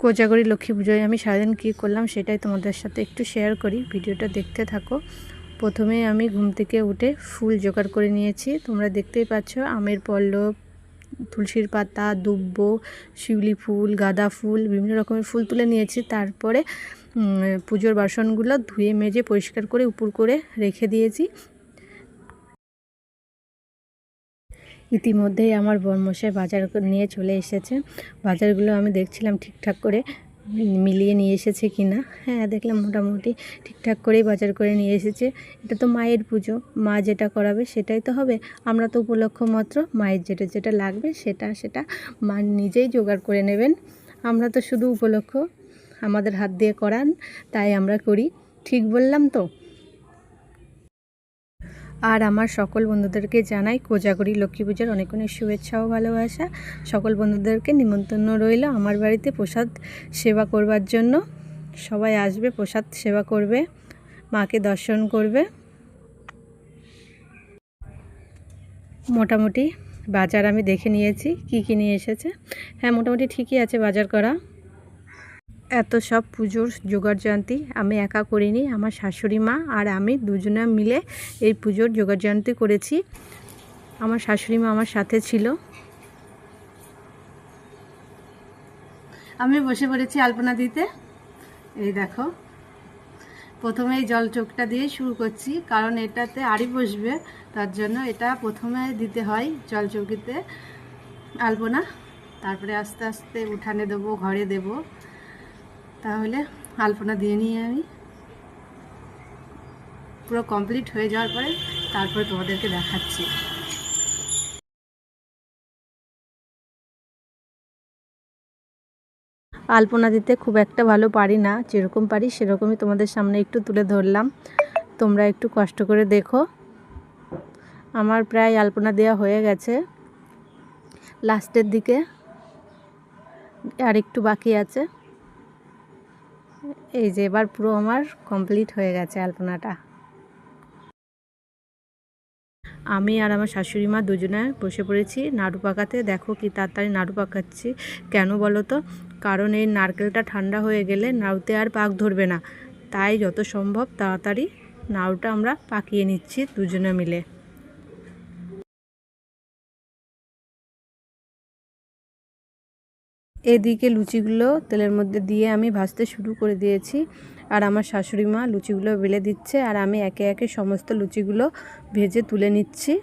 কোজাগরি লক্ষ্মী পুজোয় আমি সারাদিন কী করলাম সেটাই তোমাদের সাথে একটু শেয়ার করি, ভিডিওটা দেখতে থাকো। প্রথমে আমি ঘুম থেকে উঠে ফুল জোগাড় করে নিয়েছি, তোমরা দেখতেই পাচ্ছ। আমের পল্লব, তুলসীর পাতা, দুব্ব, শিউলি ফুল, গাঁদা ফুল, বিভিন্ন রকমের ফুল তুলে নিয়েছি। তারপরে পুজোর বাসনগুলো ধুয়ে মেজে পরিষ্কার করে উপর করে রেখে দিয়েছি। ইতিমধ্যেই আমার বরমশাই বাজার নিয়ে চলে এসেছে। বাজারগুলো আমি দেখছিলাম ঠিকঠাক করে মিলিয়ে নিয়ে এসেছে কি না। হ্যাঁ, দেখলাম মোটামুটি ঠিকঠাক করেই বাজার করে নিয়ে এসেছে। এটা তো মায়ের পুজো, মা যেটা করাবে সেটাই তো হবে। আমরা তো উপলক্ষ মাত্র, মায়ের যেটা যেটা লাগবে সেটা মা নিজেই জোগাড় করে নেবেন। আমরা তো শুধু উপলক্ষ, আমাদের হাত দিয়ে করান, তাই আমরা করি। ঠিক বললাম তো? আর আমার সকল বন্ধুদেরকে জানাই কোজাগরি লক্ষ্মী পূজার অনেক অনেক শুভেচ্ছা ও ভালোবাসা। সকল বন্ধুদেরকে নিমন্ত্রণ রইল আমার বাড়িতে প্রসাদ সেবা করবার জন্য। সবাই আসবে, প্রসাদ সেবা করবে, মাকে দর্শন করবে। মোটামুটি বাজার আমি দেখে নিয়েছি কী কী নিয়ে এসেছে। হ্যাঁ, মোটামুটি ঠিকই আছে বাজার করা। এত সব পুজোর জোগাড়যন্ত্রী আমি একা করিনি, আমার শাশুড়ি মা আর আমি দুজনে মিলে এই পুজোর জোগাড়যন্ত্রী করেছি। আমার শাশুড়ি মা আমার সাথে ছিল। আমি বসে পড়েছি আলপনা দিতে। এই দেখো, প্রথমে এই জল চোখটা দিয়ে শুরু করছি, কারণ এটাতে আড়ি বসবে, তার জন্য এটা প্রথমে দিতে হয় জল চৌকিতে আলপনা। তারপরে আস্তে আস্তে উঠানে দেবো, ঘরে দেবো। তাহলে আলপনা দিয়ে নিয়ে আমি পুরো কমপ্লিট হয়ে যাওয়ার পরে তারপরে তোমাদেরকে দেখাচ্ছি। আলপনা দিতে খুব একটা ভালো পারি না, যেরকম পারি সেরকমই তোমাদের সামনে একটু তুলে ধরলাম। তোমরা একটু কষ্ট করে দেখো। আমার প্রায় আলপনা দেওয়া হয়ে গেছে, লাস্টের দিকে আর একটু বাকি আছে। এই যে এবার পুরো আমার কমপ্লিট হয়ে গেছে আলপনাটা। আমি আর আমার শাশুড়ি মা দুজনে বসে পড়েছি নাড়ু পাকাতে। দেখো কি তাড়াতাড়ি নাড়ু পাকাচ্ছি, কেন বলো তো? কারণ এই নারকেলটা ঠান্ডা হয়ে গেলে নাড়ুতে আর পাক ধরবে না, তাই যত সম্ভব তাড়াতাড়ি নাড়ুটা আমরা পাকিয়ে নিচ্ছি দুজনে মিলে। এদিকে লুচিগুলো তেলের মধ্যে দিয়ে আমি ভাজতে শুরু করে দিয়েছি, আর আমার শাশুড়ি মা লুচিগুলো বেলে দিচ্ছে, আর আমি একে একে সমস্ত লুচিগুলো ভেজে তুলে নিচ্ছি।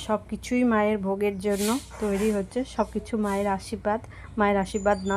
সব কিছুই মায়ের ভোগের জন্য তৈরি হচ্ছে, সব কিছু মায়ের আশীর্বাদ। মায়ের আশীর্বাদ না